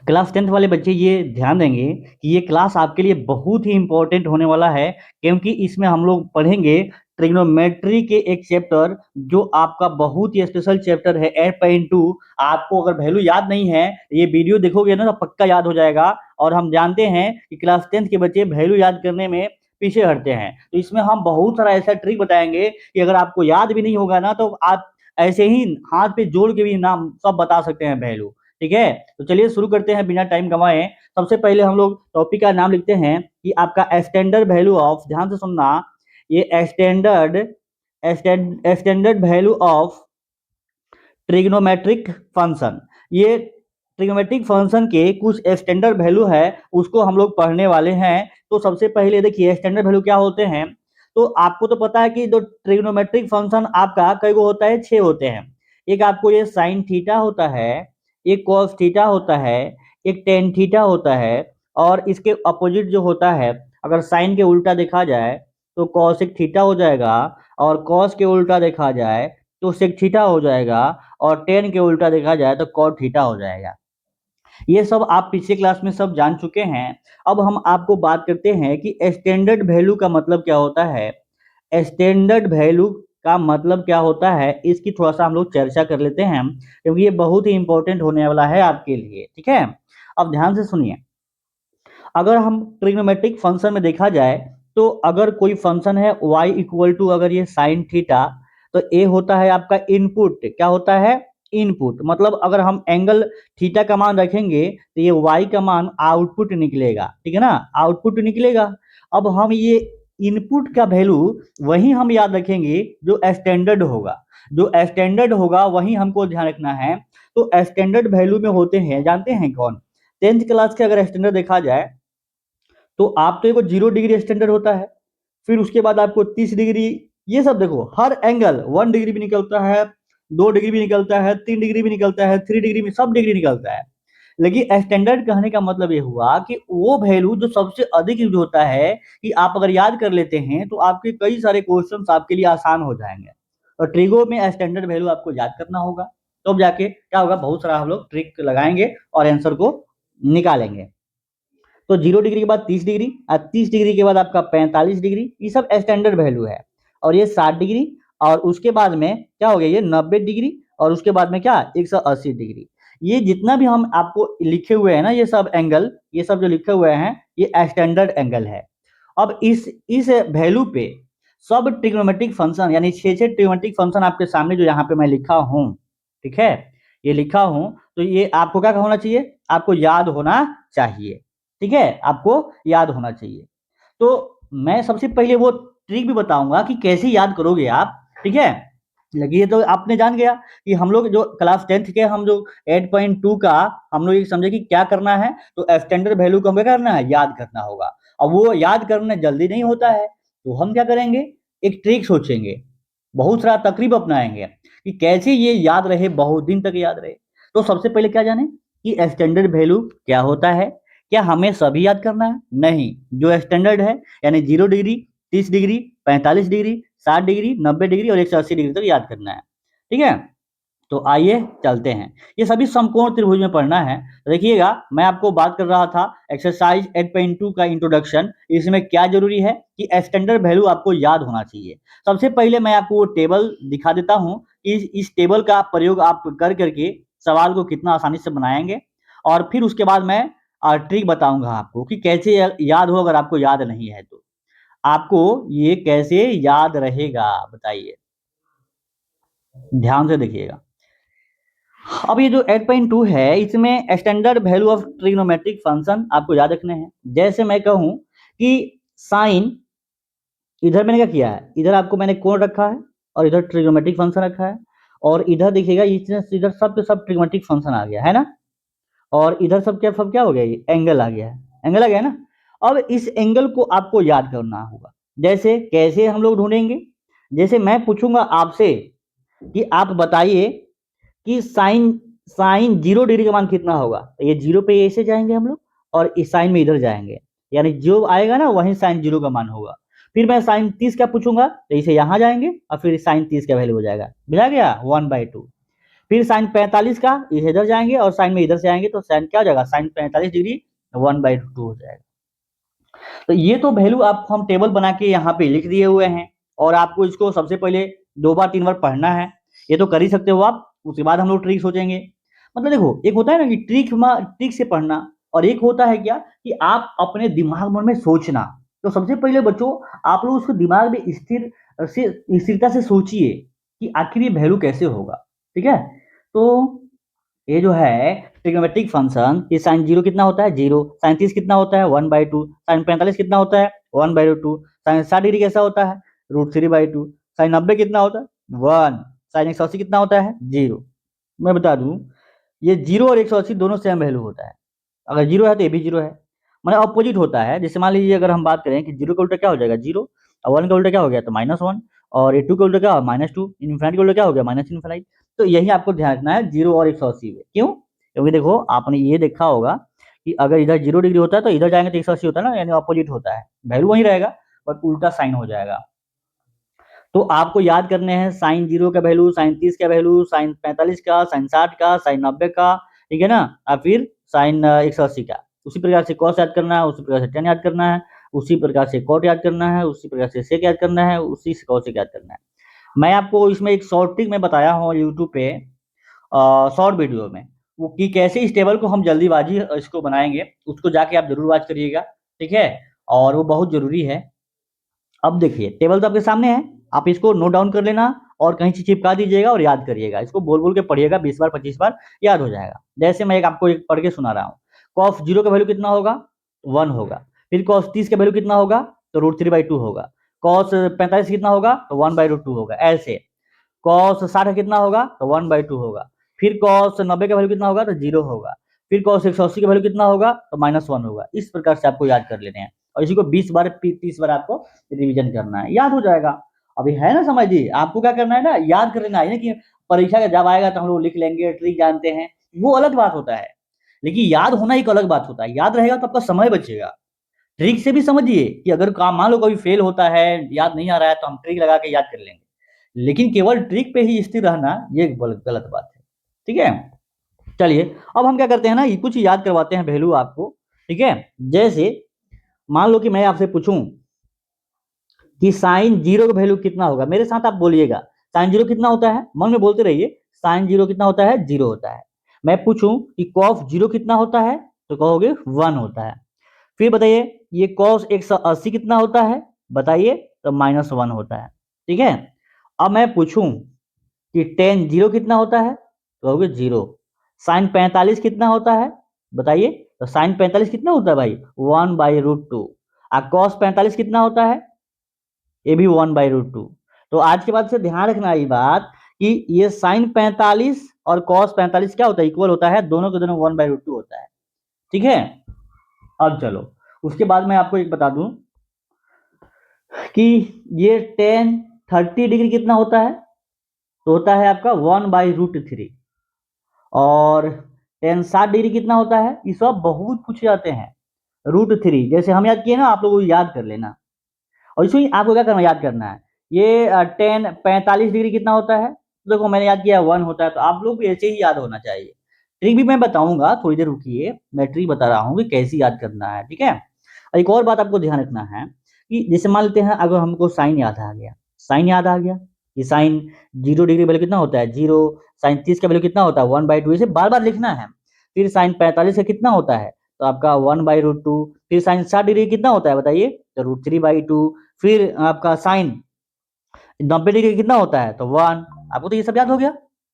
Class 10th वाले बच्चे ये ध्यान देंगे कि ये क्लास आपके लिए बहुत ही इंपॉर्टेंट होने वाला है, क्योंकि इसमें हम लोग पढ़ेंगे ट्रिग्नोमेट्री के एक चैप्टर जो आपका बहुत ही स्पेशल चैप्टर है 8.2। आपको अगर वैल्यू याद नहीं है, ये वीडियो देखोगे ना तो पक्का याद हो जाएगा। और हम जानते हैं कि क्लास 10th के बच्चे वैल्यू याद करने में पीछे हटते हैं, तो इसमें हम बहुत सारा ऐसा ट्रिक बताएंगे कि अगर आपको याद भी नहीं होगा ना तो आप ऐसे ही हाथ पे जोड़ के भी नाम सब बता सकते हैं वैल्यू। ठीक है, तो चलिए शुरू करते हैं बिना टाइम गंवाए। सबसे पहले हम लोग टॉपिक का नाम लिखते हैं कि आपका स्टैंडर्ड वैल्यू ऑफ, ध्यान से सुनना, ये standard value of trigonometric function. ये ट्रिग्नोमेट्रिक फंक्शन के कुछ स्टैंडर्ड वैल्यू है, उसको हम लोग पढ़ने वाले हैं। तो सबसे पहले देखिए स्टैंडर्ड वैल्यू क्या होते हैं। तो आपको तो पता है कि जो ट्रिग्नोमेट्रिक फंक्शन आपका कई गो होता है, 6 होते हैं। एक आपको ये साइन थीटा होता है, एक कॉस थीटा होता है, एक टेन थीटा होता है, और इसके अपोजिट जो होता है, अगर साइन के उल्टा देखा जाए तो कॉसिक थीटा हो जाएगा, और कॉस के उल्टा देखा जाए तो सेक थीटा हो जाएगा, और टेन के उल्टा देखा जाए तो कॉट थीटा हो जाएगा। ये सब आप पिछले क्लास में सब जान चुके हैं। अब हम आपको बात करते हैं कि स्टैंडर्ड वैल्यू का मतलब क्या होता है। स्टैंडर्ड वैल्यू का मतलब क्या होता है, इसकी थोड़ा सा हम लोग चर्चा कर लेते हैं, क्योंकि ये बहुत ही इंपॉर्टेंट होने वाला है आपके लिए। ठीक है, अब ध्यान से सुनिए। अगर हम ट्रिग्नोमेट्रिक फंक्शन में देखा जाए तो अगर कोई फंक्शन है y इक्वल टू, अगर ये साइन थीटा, तो ए होता है आपका इनपुट। क्या होता है? इनपुट। मतलब अगर हम एंगल थीटा का मान रखेंगे तो ये y का मान आउटपुट निकलेगा। ठीक है ना, आउटपुट निकलेगा। अब हम ये इनपुट का वैल्यू वही हम याद रखेंगे जो स्टैंडर्ड होगा। जो स्टैंडर्ड होगा वही हमको ध्यान रखना है। तो स्टैंडर्ड वैल्यू में होते हैं, जानते हैं कौन? 10th क्लास के अगर स्टैंडर्ड देखा जाए तो आप तो एक 0 डिग्री स्टैंडर्ड होता है, फिर उसके बाद आपको 30 डिग्री, ये सब देखो हर एंगल 1 डिग्री भी निकलता है, 2 डिग्री भी निकलता है, 3 डिग्री भी निकलता है, 3 डिग्री में सब डिग्री निकलता है। लेकिन स्टैंडर्ड कहने का मतलब ये हुआ कि वो वैल्यू जो सबसे अधिक यूज होता है, कि आप अगर याद कर लेते हैं तो आपके कई सारे क्वेश्चंस आपके लिए आसान हो जाएंगे। और ट्रिगो में स्टैंडर्ड वैल्यू आपको याद करना होगा, तब जाके क्या होगा, बहुत सारा हम लोग ट्रिक लगाएंगे और आंसर को निकालेंगे। तो 0 डिग्री के बाद 30 डिग्री, और 30 डिग्री के बाद आपका 45 डिग्री, ये सब स्टैंडर्ड वैल्यू है। और ये 60 डिग्री, और उसके बाद में क्या हो गया, ये 90 डिग्री, और उसके बाद में क्या, 180 डिग्री। ये जितना भी हम आपको लिखे हुए हैं ना, ये सब एंगल, ये सब जो लिखे हुए हैं, ये स्टैंडर्ड एंगल है। अब इस वैल्यू पे सब ट्रिग्नोमेट्रिक फंक्शन, यानी 6 ट्रिग्नोमेट्रिक फंक्शन आपके सामने जो यहाँ पे मैं लिखा हूँ, ठीक है, ये लिखा हूँ, तो ये आपको क्या होना चाहिए, आपको याद होना चाहिए। ठीक है, आपको याद होना चाहिए। तो मैं सबसे पहले वो ट्रिक भी बताऊंगा कि कैसे याद करोगे आप। ठीक है, लगी ये तो आपने जान गया कि हम लोग जो क्लास 10th के हम जो 8.2 का हम लोग ये समझे कि क्या करना है, तो स्टैंडर्ड वैल्यू को हमें क्या करना है, याद करना होगा। अब वो याद करना जल्दी नहीं होता है, तो हम क्या करेंगे, एक ट्रिक सोचेंगे, बहुत सारा तकरीब अपनाएंगे कि कैसे ये याद रहे, बहुत दिन तक याद रहे। तो सबसे पहले क्या जाने कि स्टैंडर्ड वैल्यू क्या होता है। क्या हमें सभी याद करना है? नहीं, जो स्टैंडर्ड है, यानी 0 degree, 30 degree, 45 degree, 60 degree, 90 degree और 180 डिग्री तक याद करना है। ठीक है, तो आइए चलते हैं। ये सभी समकोण त्रिभुज में पढ़ना है। तो देखिएगा, मैं आपको बात कर रहा था एक्सरसाइज 8.2 का इंट्रोडक्शन। इसमें क्या जरूरी है कि स्टैंडर्ड वैल्यू आपको याद होना चाहिए। सबसे पहले मैं आपको वो टेबल दिखा देता हूं, इस टेबल का प्रयोग आप कर करके सवाल को कितना आसानी से बनाएंगे, और फिर उसके बाद मैं ट्रिक बताऊंगा आपको कि कैसे याद हो, अगर आपको याद नहीं है तो आपको ये कैसे याद रहेगा, बताइए, ध्यान से देखिएगा। अब ये जो 8.2 है, इसमें standard value of trigonometric function आपको याद रखने हैं। जैसे मैं कहूं कि साइन, इधर मैंने क्या किया है, इधर आपको मैंने कोण रखा है, और इधर ट्रिग्नोमेट्रिक फंक्शन रखा है, और इधर देखिएगा इधर सब के सब ट्रिग्नोमेट्रिक फंक्शन आ गया है ना, और इधर सब क्या हो गया, ये एंगल आ गया है, एंगल आ गया ना। अब इस एंगल को आपको याद करना होगा। जैसे कैसे हम लोग ढूंढेंगे, जैसे मैं पूछूंगा आपसे कि आप बताइए कि साइन साइन 0 डिग्री का मान कितना होगा, तो ये 0 पे ऐसे जाएंगे हम लोग, और इस साइन में इधर जाएंगे, यानी जो आएगा ना वही साइन 0 का मान होगा। फिर मैं साइन 30 का पूछूंगा तो इसे यहाँ जाएंगे, और फिर साइन 30 का वैल्यू हो जाएगा, बुझा गया, 1/2। फिर साइन 45 का इधर जाएंगे और साइन में इधर से आएंगे, तो साइन क्या हो जाएगा, साइन 45 डिग्री 1/2 हो जाएगा। तो ये तो वैल्यू आपको हम टेबल बना के यहाँ पे लिख दिए हुए हैं, और आपको इसको सबसे पहले 2 बार 3 बार पढ़ना है। ये तो कर ही सकते हो आप। उसके बाद हम लोग ट्रिक सोचेंगे। मतलब देखो, एक होता है ना कि ट्रिक से पढ़ना, और एक होता है क्या कि आप अपने दिमाग में सोचना। तो सबसे पहले बच्चों, आप लोग उसको दिमाग में स्थिरता से सोचिए कि आखिर ये वैल्यू कैसे होगा। ठीक है, तो ये जो है ट्रिग्नोमेट्रिक फंक्शन, ये साइन 0 कितना होता है, 0। साइन 30 कितना होता है, 1/2। साइन 45 कितना होता है, 1/2। साइन 60 डिग्री कैसा होता है, √3/2। साइन 90 कितना होता है, 1। साइन 180 कितना होता है, 0। मैं बता दूं, ये 0 और 180 दोनों सेम वैल्यू होता है। अगर 0 है तो ये भी 0 है, मतलब अपोजिट होता है। जैसे मान लीजिए अगर हम बात करें कि 0 का उल्टा क्या हो जाएगा, 0, और 1 का उल्टा क्या हो गया, तो -1, और ये 2 का उल्टा क्या, -2, इनफिनिटी का उल्टा क्या हो गया, -इनफिनिटी। तो यही आपको ध्यान रखना है 0 और 180 में। क्यों? क्योंकि देखो, आपने ये देखा होगा कि अगर इधर 0 डिग्री होता है तो इधर जाएंगे तो 180 होता है ना, यानी अपोजिट होता है। वैल्यू वही रहेगा बट उल्टा साइन हो जाएगा। तो आपको याद करने हैं साइन 0 का वैल्यू, साइन 30 का वैल्यू, साइन 45 का, साइन 60 का, साइन 90 का, ठीक है ना, और फिर साइन 180 का। उसी प्रकार से कॉस याद करना है, उसी प्रकार से टेन याद करना है, उसी प्रकार से कॉट याद करना है, उसी प्रकार से सेक याद करना है, उसी से कॉसेक याद करना है। मैं आपको इसमें एक शॉर्ट ट्रिक में बताया हूँ यूट्यूब पे, शॉर्ट वीडियो में, वो कि कैसे इस टेबल को हम जल्दीबाजी इसको बनाएंगे, उसको जाके आप जरूर वॉच करिएगा। ठीक है, और वो बहुत जरूरी है। अब देखिए, टेबल तो आपके सामने है, आप इसको नोट डाउन कर लेना और कहीं से चिपका दीजिएगा और याद करिएगा। इसको बोल बोल के पढ़िएगा, 20 बार 25 बार याद हो जाएगा। जैसे मैं आपको एक पढ़ के सुना रहा हूँ। कॉस 0 का वैल्यू कितना होगा, 1 होगा। फिर कॉस 30 का वैल्यू कितना होगा, तो √3/2 होगा। कॉस 45 कितना होगा, तो 1/2 होगा। ऐसे कॉस 60 कितना होगा, तो 1/2 होगा। फिर कॉस 90 का वैल्यू कितना होगा, तो 0 होगा। फिर कॉस 180 का वैल्यू कितना होगा, तो -1 होगा। इस प्रकार से आपको याद कर लेने हैं, और इसी को 20 बार 30 बार आपको रिवीजन करना है, याद हो जाएगा। अभी है ना समझ जी, आपको क्या करना है ना, याद कर लेना है ना, कि परीक्षा का जब आएगा तो हम लोग लिख लेंगे, ट्रिक जानते हैं, वो अलग बात होता है। लेकिन याद होना एक अलग बात होता है। याद रहेगा तो आपका समय बचेगा। ट्रिक से भी समझिए कि अगर काम मान लो कभी फेल होता है, याद नहीं आ रहा है, तो हम ट्रिक लगा के याद कर लेंगे। लेकिन केवल ट्रिक पे ही स्थिर रहना, ये गलत बात है। ठीक है, चलिए अब हम क्या करते हैं ना, ये कुछ याद करवाते हैं वैल्यू आपको। ठीक है, जैसे मान लो कि मैं आपसे पूछूं कि साइन 0 का वैल्यू कितना होगा, मेरे साथ आप बोलिएगा साइन 0 कितना होता है, मन में बोलते रहिए। साइन 0 कितना होता है, 0 होता है। मैं पूछूं कि कॉस 0 कितना होता है, तो कहोगे 1 होता है। फिर बताइए ये कॉस 180 कितना होता है, बताइए, तो -1 होता है। ठीक है, अब मैं पूछूं कि टेन 0 कितना होता है, तो कहोगे 0। साइन 45 कितना होता है, बताइए, तो साइन 45 कितना होता है भाई, 1/√2। और कॉस 45 कितना होता है, ये भी 1/√2। तो आज के बाद से ध्यान रखना ये बात कि ये साइन 45 और कॉस 45 क्या होता है, इक्वल होता है, दोनों के दोनों 1/√2 होता है। ठीक है, अब चलो उसके बाद मैं आपको एक बता दूं कि ये टेन 30 डिग्री कितना होता है, तो होता है आपका 1/√3। और टेन 60 डिग्री कितना होता है, ये सब बहुत पूछे जाते हैं। √3 जैसे हम याद किए ना, आप लोग याद कर लेना। और इसमें आपको क्या करना, याद करना है, ये टेन 45 डिग्री कितना होता है, तो देखो मैंने याद किया 1 होता है, तो आप लोग को ऐसे ही याद होना चाहिए। ट्रिक भी मैं बताऊंगा, थोड़ी देर रुकिए, मैं ट्रिक बता रहा हूँ कि कैसे याद करना है। ठीक है, और एक और बात आपको ध्यान रखना है कि जैसे मान लेते हैं अगर हमको साइन याद आ गया, साइन याद आ गया कि साइन 0 डिग्री वैल्यू कितना होता है, 0। साइन 30 का वैल्यू कितना होता है, 1/2। इसे बार बार लिखना है। फिर साइन 45 का कितना होता है, तो आपका 1/√2। फिर साइन 60 डिग्री कितना होता है, बताइए, तो √3/2। फिर आपका साइन 90 डिग्री कितना होता है, तो 1। आपको तो ये सब याद हो गया,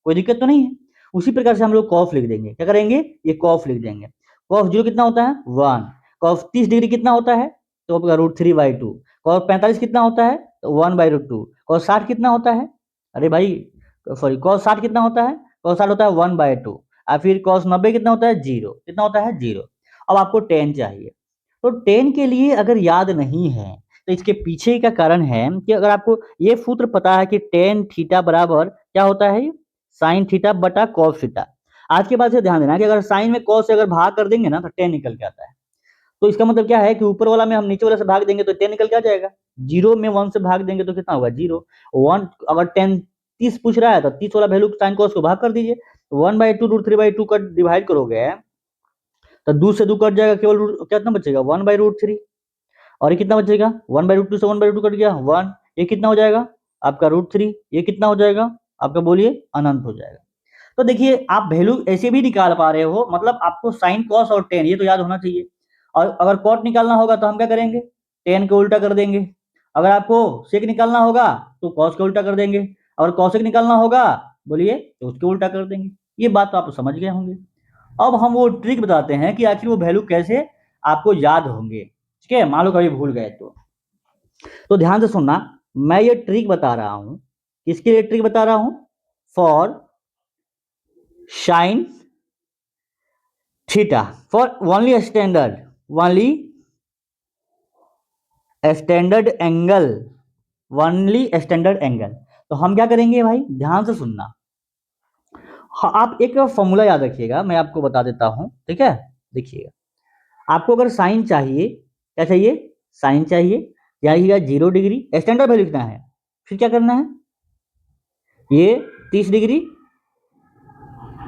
कोई दिक्कत तो नहीं है। उसी प्रकार से हम लोग कॉफ लिख देंगे, क्या करेंगे, ये कॉफ लिख देंगे। कॉफ 0 कितना होता है, 1। कॉफ 30 डिग्री कितना होता है, तो आपका √3/2। कॉफ 45 कितना होता है, तो 1/√2। कॉस 60 कितना होता है, अरे भाई सॉरी, कॉस 60 कितना होता है, कॉस 60 होता है 1/2। और फिर कॉस 90 कितना होता है, 0। कितना होता है, 0। अब आपको 10 चाहिए। तो 10 के लिए अगर याद नहीं है, तो इसके पीछे का कारण है कि अगर आपको ये सूत्र पता है कि टेन थीटा बराबर क्या होता है, साइन थीटा बटा कॉस थीटा। आज के बाद से ध्यान देना कि अगर साइन में कॉस से अगर भाग कर देंगे ना, तो टेन निकल के आता है। तो इसका मतलब क्या है कि ऊपर वाला में हम नीचे वाला से भाग देंगे तो 10 निकल के आ जाएगा। 0 में 1 से भाग देंगे तो कितना होगा, 0। 1 अगर 10 30 पूछ रहा है तो 30 वाला वैल्यू साइन कॉस को भाग कर दीजिए, 1/2 √3/2 का डिवाइड करोगे तो 2 से 2 कट जाएगा, केवल कितना बचेगा 1/√3। और ये कितना बचेगा 1/√2 से 1/2 कट गया 1, ये कितना हो जाएगा आपका √3, ये कितना हो जाएगा आपका बोलिए अनंत हो जाएगा। तो देखिए आप वैल्यू ऐसे भी निकाल पा रहे हो, मतलब आपको साइन कॉस और टेन ये तो याद होना चाहिए। और अगर कॉट निकालना होगा तो हम क्या करेंगे, टेन को उल्टा कर देंगे। अगर आपको सेक निकालना होगा तो कॉस को उल्टा कर देंगे। अगर कॉसेक निकालना होगा बोलिए तो उसको उल्टा कर देंगे। ये बात तो आप समझ गए होंगे। अब हम वो ट्रिक बताते हैं कि आखिर वो वैल्यू कैसे आपको याद होंगे। ठीक है, मान लो कभी भूल गए तो ध्यान से सुनना। मैं ये ट्रिक बता रहा हूं, किसके लिए ट्रिक बता रहा हूं, for sine theta, for only standard angle, only standard angle. तो हम क्या करेंगे भाई, ध्यान से सुनना। हाँ, आप एक फॉर्मूला याद रखिएगा, मैं आपको बता देता हूं। ठीक है, देखिएगा, आपको अगर साइन चाहिए, क्या चाहिए, साइन चाहिए, यानी 0 डिग्री स्टैंडर्ड वैल्यू लिखना है। फिर क्या करना है, ये 30 डिग्री,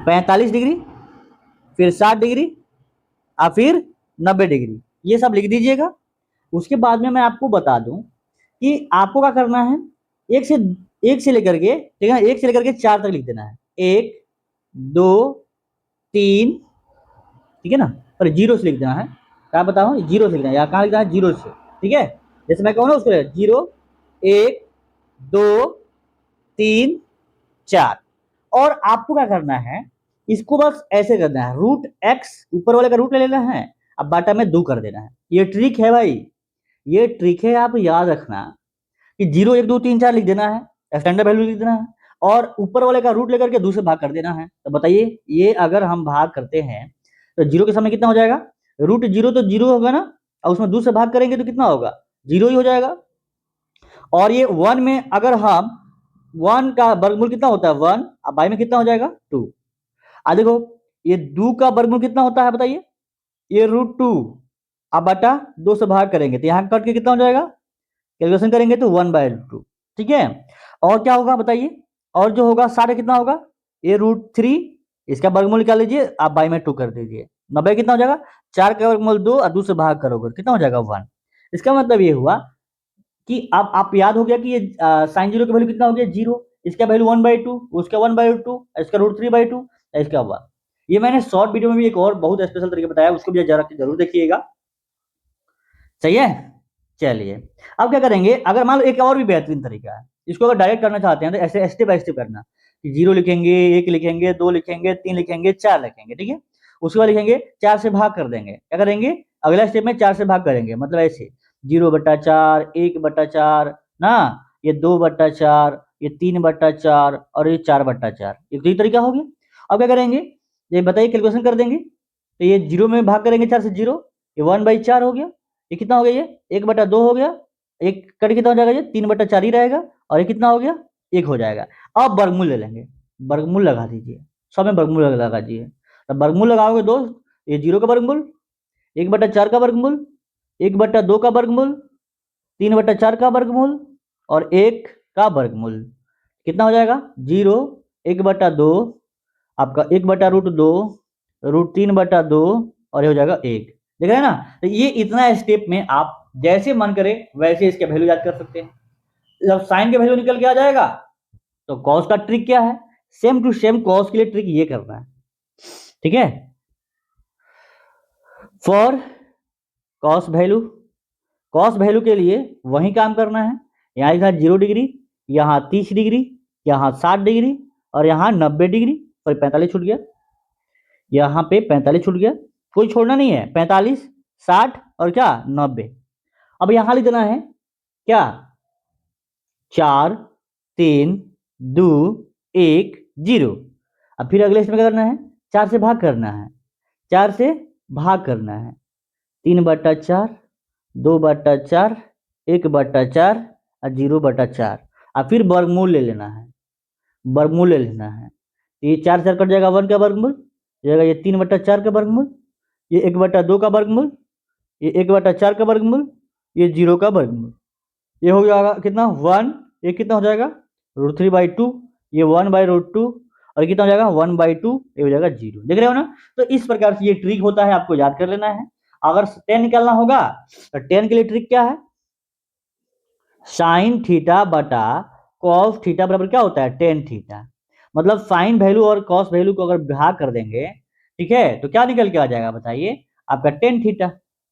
45 डिग्री, फिर 60 डिग्री और फिर 90 डिग्री, ये सब लिख दीजिएगा। उसके बाद में मैं आपको बता दूं कि आपको क्या करना है, एक से लेकर के, ठीक है, 1 से लेकर के 4 तक लिख देना है। 1 2 3, ठीक है ना, पर 0 से लिख देना है। क्या बताऊं, 0 से लिखना है, या कहाँ लिखना है 0 से। ठीक है, जैसे मैं कहूँ ना उसको 0 1 2 3 4। और आपको क्या करना है, इसको बस ऐसे करना है, √x ऊपर वाले का रूट ले लेना है, अब बाटा में 2 कर देना है। ये ट्रिक है भाई, ये ट्रिक है, आप याद रखना कि 0 1 2 3 4 लिख देना है, स्टैंडर्ड वैल्यू लिख देना है, और ऊपर वाले का रूट लेकर के 2 से भाग कर देना है। तो बताइए, ये अगर हम भाग करते हैं तो 0 के सामने कितना हो जाएगा, √0 तो 0 होगा ना, और उसमें 2 से भाग करेंगे तो कितना होगा, 0 ही हो जाएगा। और ये 1 में अगर हम 1 का वर्गमूल कितना होता है 1, अब बाई में कितना हो जाएगा 2। अब देखो ये 2 का वर्गमूल कितना होता है बताइए, ये √2, अब बटा 2 से भाग करेंगे तो यहाँ कट के कितना हो जाएगा, कैलकुलेशन करेंगे तो 1/2। ठीक है, और क्या होगा बताइए, और जो होगा 60 कितना होगा, ये √3, इसका वर्गमूल निकाल लीजिए, आप बाई में 2 कर दीजिए, 90 कितना हो जाएगा, 4 का वर्गमूल 2 और 2 से भाग करोगे कितना हो जाएगा 1। इसका मतलब ये हुआ कि अब आप याद हो गया कि ये साइन 0 का वैल्यू कितना हो गया 0, इसका वैल्यू 1/2, उसका 1/2, इसका √3/2, इसका 1। ये मैंने शॉर्ट वीडियो में भी एक और बहुत स्पेशल तरीके बताया, उसको भी जरूर देखिएगा। सही है, चलिए अब क्या करेंगे, अगर मान लो एक और भी बेहतरीन तरीका है, इसको अगर डायरेक्ट करना चाहते हैं तो ऐसे स्टेप बाय स्टेप करना, 0 लिखेंगे, 1 लिखेंगे, 2 लिखेंगे, 3 लिखेंगे, 4 लिखेंगे। ठीक है, उसके बाद लिखेंगे 4 से भाग कर देंगे, क्या करेंगे अगला स्टेप में 4 से भाग करेंगे, मतलब ऐसे 0/4, 1/4 ना, ये 2/4, ये 3/4 और ये 4/4, एक तो ये तरीका हो गया। अब क्या करेंगे, ये बताइए, कैलकुलेशन कर देंगे तो ये 0 में भाग करेंगे 4 से 0, ये 1/4 हो गया, ये कितना हो गया, ये 1/2 हो गया, एक कट कितना हो जाएगा, ये 3/4 ही रहेगा, और ये कितना हो गया 1 हो जाएगा। अब वर्गमूल ले लेंगे, वर्गमूल लगा दीजिए, सब में वर्गमूल लगा दीजिए। तब वर्गमूल लगाओगे दोस्त, ये 0 का वर्गमूल, 1/4 का वर्गमूल, 1/2 का वर्गमूल, 3/4 का वर्गमूल और 1 का वर्गमूल, कितना हो जाएगा 0, 1/2, आपका 1/√2, √3/2 और ये हो जाएगा 1। देख रहे हैं ना, तो ये इतना स्टेप में आप जैसे मन करे वैसे इसके वैल्यू याद कर सकते हैं। जब साइन के वैल्यू निकल के आ जाएगा तो कॉस का ट्रिक क्या है, सेम टू सेम कॉस के लिए ट्रिक ये करना है। ठीक है, for cos value, cos value के लिए वही काम करना है, यहाँ लिखा 0 डिग्री, यहाँ 30 डिग्री, यहाँ 60 डिग्री और यहाँ 90 डिग्री, और 45 छूट गया, यहाँ पे 45 छूट गया, कोई छोड़ना नहीं है, 45 60 और क्या 90। अब यहाँ लिख देना है क्या, 4 3 2 1 0। अब फिर अगले इसमें क्या करना है, 4 से भाग करना है, 4 से भाग करना है, 3/4, 2/4, 1/4 और 0/4, और फिर वर्गमूल ले लेना है, वर्गमूल ले लेना है। ये 4 4 कट जाएगा, 1 का वर्गमूल जाएगा, ये 3/4 का वर्गमूल, ये 1/2 का वर्गमूल, ये 1/4 का वर्गमूल, ये 0 का वर्गमूल, ये हो जाएगा कितना 1, ये कितना हो जाएगा √3/2, ये 1/√2 और कितना हो जाएगा 1/2, ये हो जाएगा 0। देख रहे हो ना। तो इस प्रकार से ये ट्रिक होता है, आपको याद कर लेना है। अगर टेन निकालना होगा तो टेन के लिए ट्रिक क्या है, साइन थीटा बटा कॉस थीटा बराबर क्या होता है, टेन थीटा। मतलब साइन वैल्यू और कॉस वैल्यू को अगर भाग कर देंगे, ठीक है, तो क्या निकल के आ जाएगा बताइए, आपका टेन थीटा।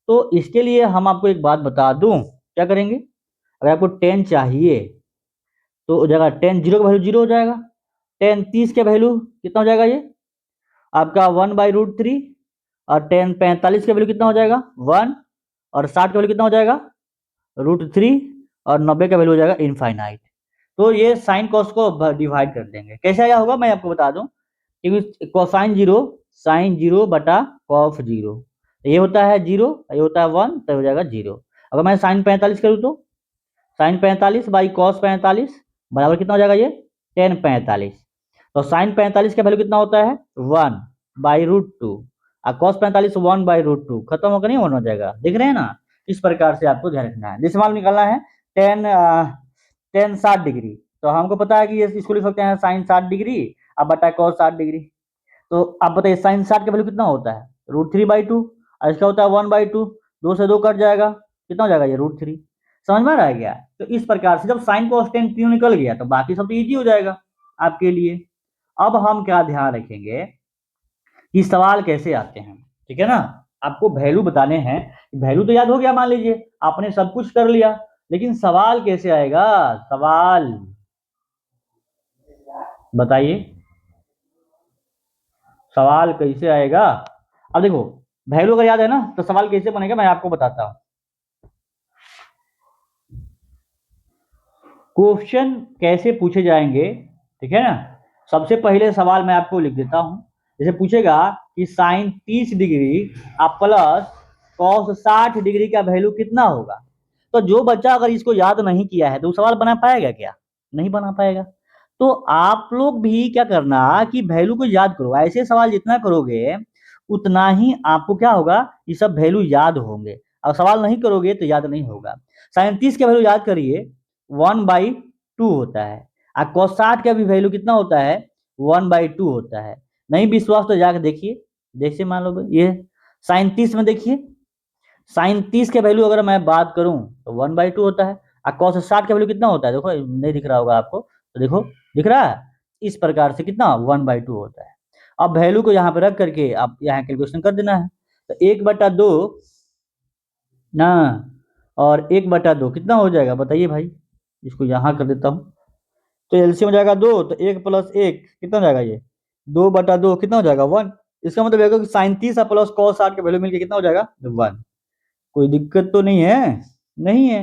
तो इसके लिए हम आपको एक बात बता दूं, क्या करेंगे, अगर आपको टेन चाहिए तो हो जाएगा टेन, जीरो का वैल्यू जीरो हो जाएगा, टेन 30 के वैल्यू कितना हो जाएगा, ये आपका 1/√3, और टेन 45 का वैल्यू कितना हो जाएगा 1, और 60 का वैल्यू कितना हो जाएगा √3, और 90 का वैल्यू हो जाएगा इनफाइनाइट। तो ये साइन कॉस को डिवाइड कर देंगे, कैसे आया होगा मैं आपको बता दूं, क्योंकि कोसाइन जीरो, साइन जीरो बटा कॉस जीरो, ये होता है जीरो, ये होता है 1, तो हो जाएगा जीरो। अगर मैं साइन 45 करूँ तो साइन 45 बाई कॉस 45 बराबर कितना हो जाएगा, ये टेन 45। तो साइन 45 का वैल्यू कितना होता है 1/√2, और कॉस 45 1/√2, खत्म होकर नहीं 1 हो जाएगा, देख रहे हैं ना। इस प्रकार से आपको ध्यान रखना है। डेसिमल निकालना है टेन, टेन 60 डिग्री, तो हमको पता है कि ये इसको लिख सकते हैं साइन 60 डिग्री अब बटा कॉस 60 डिग्री। तो आप बताइए साइन 60 का वैल्यू कितना होता है √3/2, और इसका होता है 1/2, 2 से 2 कट जाएगा, कितना हो जाएगा ये √3। समझ में आ रहा है क्या। तो इस प्रकार से जब साइन कॉस टेन तीनों निकल गया तो बाकी सब तो इजी हो जाएगा आपके लिए। अब हम क्या ध्यान रखेंगे कि सवाल कैसे आते हैं, ठीक है ना। आपको वैल्यू बताने हैं, वैल्यू तो याद हो गया मान लीजिए, आपने सब कुछ कर लिया, लेकिन सवाल कैसे आएगा, सवाल बताइए, सवाल कैसे आएगा। अब देखो वैल्यू अगर याद है ना तो सवाल कैसे बनेगा मैं आपको बताता हूं। क्वेश्चन कैसे पूछे जाएंगे, ठीक है ना। सबसे पहले सवाल मैं आपको लिख देता हूं, जैसे पूछेगा कि साइन 30 डिग्री अब प्लस कॉस 60 डिग्री का वैल्यू कितना होगा। तो जो बच्चा अगर इसको याद नहीं किया है तो सवाल बना पाएगा क्या, नहीं बना पाएगा। तो आप लोग भी क्या करना कि वैल्यू को याद करो, ऐसे सवाल जितना करोगे उतना ही आपको क्या होगा, ये सब वैल्यू याद होंगे। और सवाल नहीं करोगे तो याद नहीं होगा। साइन 30 का वैल्यू याद करिए 1/2 होता है, और cos 60 का भी वैल्यू कितना होता है 1/2 होता है। नहीं विश्वास तो जाकर देखिए, जैसे मान लो ये साइन 30 में देखिए, साइन 30 के वैल्यू अगर मैं बात करूं तो 1/2 होता है, और cos 60 का वैल्यू कितना होता है, देखो नहीं दिख रहा होगा आपको, तो देखो दिख रहा है, इस प्रकार से कितना 1/2 होता है। अब वैल्यू को यहाँ पे रख करके आप यहाँ कैलकुलेशन कर देना है, तो 1/2 ना, और 1/2 कितना हो जाएगा बताइए भाई, इसको यहाँ कर देता हूँ, तो एलसीएम हो जाएगा 2, तो 1 + 1 कितना हो जाएगा, ये 2/2 कितना हो जाएगा 1। इसका मतलब है कि साइन 30 और प्लस कॉस 60 के वैल्यू मिलके कितना हो जाएगा 1। कोई दिक्कत तो नहीं है, नहीं है,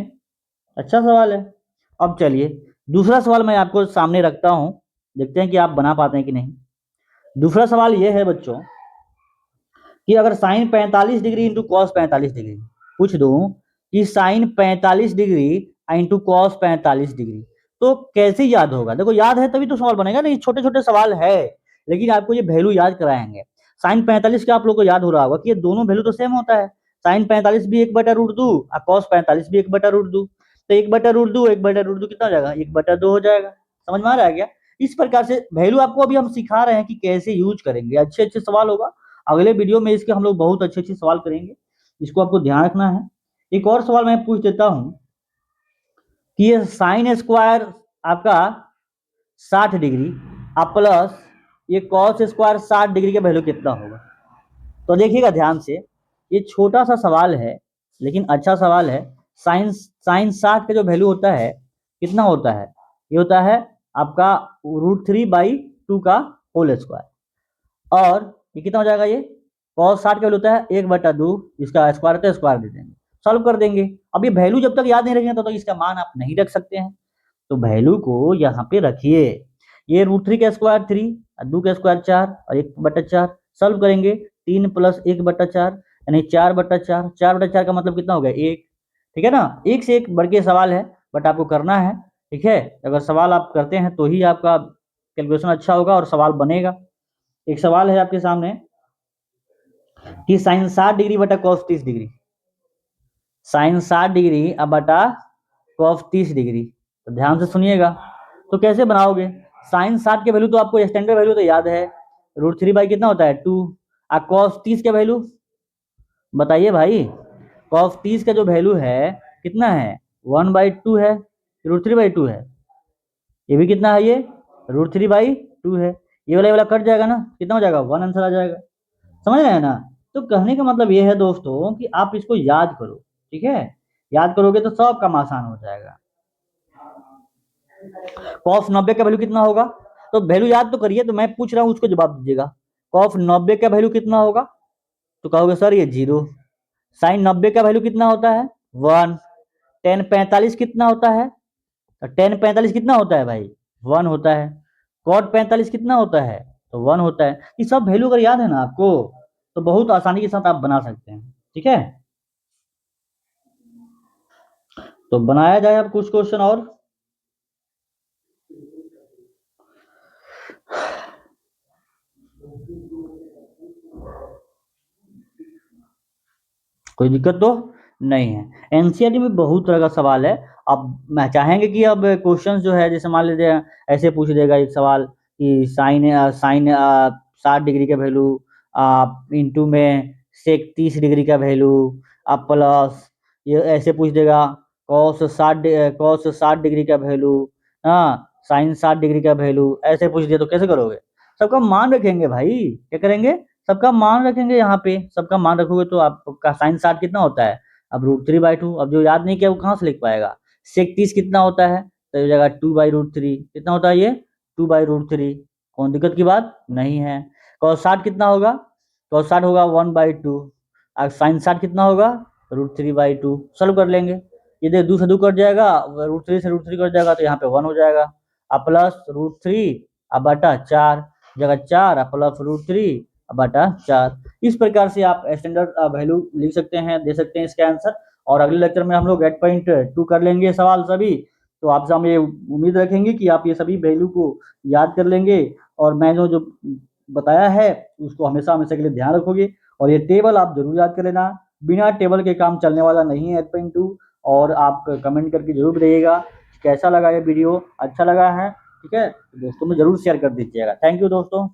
अच्छा सवाल है। अब चलिए दूसरा सवाल मैं आपको सामने रखता हूं, देखते हैं कि आप बना पाते हैं कि नहीं। दूसरा सवाल ये है बच्चों कि अगर sine 45 degree into cos 45 degree पूछ दूं कि sine 45 degree into cos 45 degree, तो कैसे याद होगा। देखो याद है तभी तो सवाल बनेगा ना, ये छोटे छोटे सवाल है, लेकिन आपको ये वैल्यू याद कराएंगे। साइन 45 का आप लोग को याद हो रहा होगा कि ये दोनों वैल्यू तो सेम होता है, साइन 45 भी 1/√2 और कॉस 45 भी 1/√2, तो 1/√2 1/√2 कितना हो जाएगा 1/2 हो जाएगा। समझ में आ रहा है क्या। इस प्रकार से वैल्यू आपको अभी हम सिखा रहे हैं कि कैसे यूज करेंगे, अच्छे अच्छे सवाल होगा। अगले वीडियो में इसके हम लोग बहुत अच्छे अच्छे सवाल करेंगे, इसको आपको ध्यान रखना है। एक और सवाल मैं पूछ देता हूं कि ये साइन स्क्वायर आपका 60 डिग्री अब प्लस ये कॉस स्क्वायर 60 डिग्री का वैल्यू कितना होगा। तो देखिएगा ध्यान से, ये छोटा सा सवाल है लेकिन अच्छा सवाल है। साइन साइन 60 का जो वैल्यू होता है कितना होता है, ये होता है आपका √3/2 का होल स्क्वायर, और ये कितना हो जाएगा, ये cos 60 का वैल्यू होता है 1/2, इसका स्क्वायर तो स्क्वायर दे देंगे, सॉल्व कर देंगे। अब ये वैल्यू जब तक याद नहीं रखेंगे तब तक इसका मान आप नहीं रख सकते हैं। तो वैल्यू को यहाँ पे रखिए, ये √3 का स्क्वायर 3, 2 का स्क्वायर 4 और 1/4, सॉल्व करेंगे 3 + 1/4 यानी 4/4, 4/4 का मतलब कितना हो गया 1, ठीक है ना। एक से एक बढ़ के सवाल है बट आपको करना है, ठीक है। अगर सवाल आप करते हैं तो ही आपका कैलकुलेशन अच्छा होगा और सवाल बनेगा। एक सवाल है आपके सामने कि साइन 60 डिग्री बटा कॉस 30 डिग्री, साइन 60 डिग्री अब बटा कॉस 30 डिग्री, तो ध्यान से सुनिएगा। तो कैसे बनाओगे, साइन 60 के वैल्यू तो आपको स्टैंडर्ड वैल्यू तो याद है, √3 कितना होता है 2। और कॉस 30 का वैल्यू बताइए भाई, कॉस 30 का जो वैल्यू है कितना है 1/2 है, √3/2 है। ये भी कितना है ये √3/2 है। ये वाला कट जाएगा ना, कितना हो जाएगा 1 आंसर आ जाएगा। समझ रहे हैं ना। तो कहने का मतलब ये है दोस्तों कि आप इसको याद करो, ठीक है, याद करोगे तो सब काम आसान हो जाएगा। कॉस 90 का वैल्यू कितना होगा, तो वैल्यू याद तो करिए, तो मैं पूछ रहा हूँ उसको जवाब दीजिएगा। कॉस 90 का वैल्यू कितना होगा, तो कहोगे सर ये 0। साइन 90 का वैल्यू कितना होता है 1। टेन 45 कितना होता है, तो टेन 45 कितना होता है भाई 1 होता है। कॉट 45 कितना होता है, तो 1 होता है। ये सब वैल्यू अगर याद है ना आपको, तो बहुत आसानी के साथ आप बना सकते हैं, ठीक है। तो बनाया जाए अब कुछ क्वेश्चन और। कोई दिक्कत तो नहीं है। एनसीईआरटी में बहुत तरह का सवाल है। अब मैं चाहेंगे कि अब क्वेश्चन जो है, जैसे मान लीजिए ऐसे पूछ देगा एक सवाल कि साइन साइन 60 डिग्री का वैल्यू आप इंटू में सेक 30 डिग्री का वैल्यू आप प्लस, ये ऐसे पूछ देगा कॉस 60 डिग्री का वैल्यू, हाँ साइन 60 डिग्री का वैल्यू, ऐसे पूछ दिया तो कैसे करोगे। सबका मान रखेंगे भाई, क्या करेंगे, सबका मान रखेंगे। यहाँ पे सबका मान रखोगे तो आपका साइन 60 कितना होता है, अब √3/2। अब जो याद नहीं किया वो कहाँ से लिख पाएगा। सेक 30 कितना होता है, तो ये जगह 2/√3 कितना होता है, ये 2/√3। कौन दिक्कत की बात नहीं है। cos 60 कितना होगा, cos 60 होगा 1/2। अब साइन 60 कितना होगा √3/2। सॉल्व कर लेंगे, ये देख 2 से 2 कट जाएगा, √3 से √3 कट जाएगा, तो यहाँ पे 1 हो जाएगा। अब प्लस √3 अब बटा 4, जगह 4 प्लस √3 बटा 4। इस प्रकार से आप स्टैंडर्ड वैल्यू लिख सकते हैं, दे सकते हैं इसका आंसर। और अगले लेक्चर में हम लोग 8.2 कर लेंगे सवाल सभी। तो आपसे हम ये उम्मीद रखेंगे कि आप ये सभी वैल्यू को याद कर लेंगे, और मैं जो जो बताया है उसको हमेशा हमेशा के लिए ध्यान रखोगे। और ये टेबल आप जरूर याद कर लेना, बिना टेबल के काम चलने वाला नहीं है 8.2। और आप कमेंट करके जरूर बताइएगा कैसा लगा ये वीडियो, अच्छा लगा है, ठीक है, दोस्तों में जरूर शेयर कर दीजिएगा। थैंक यू दोस्तों।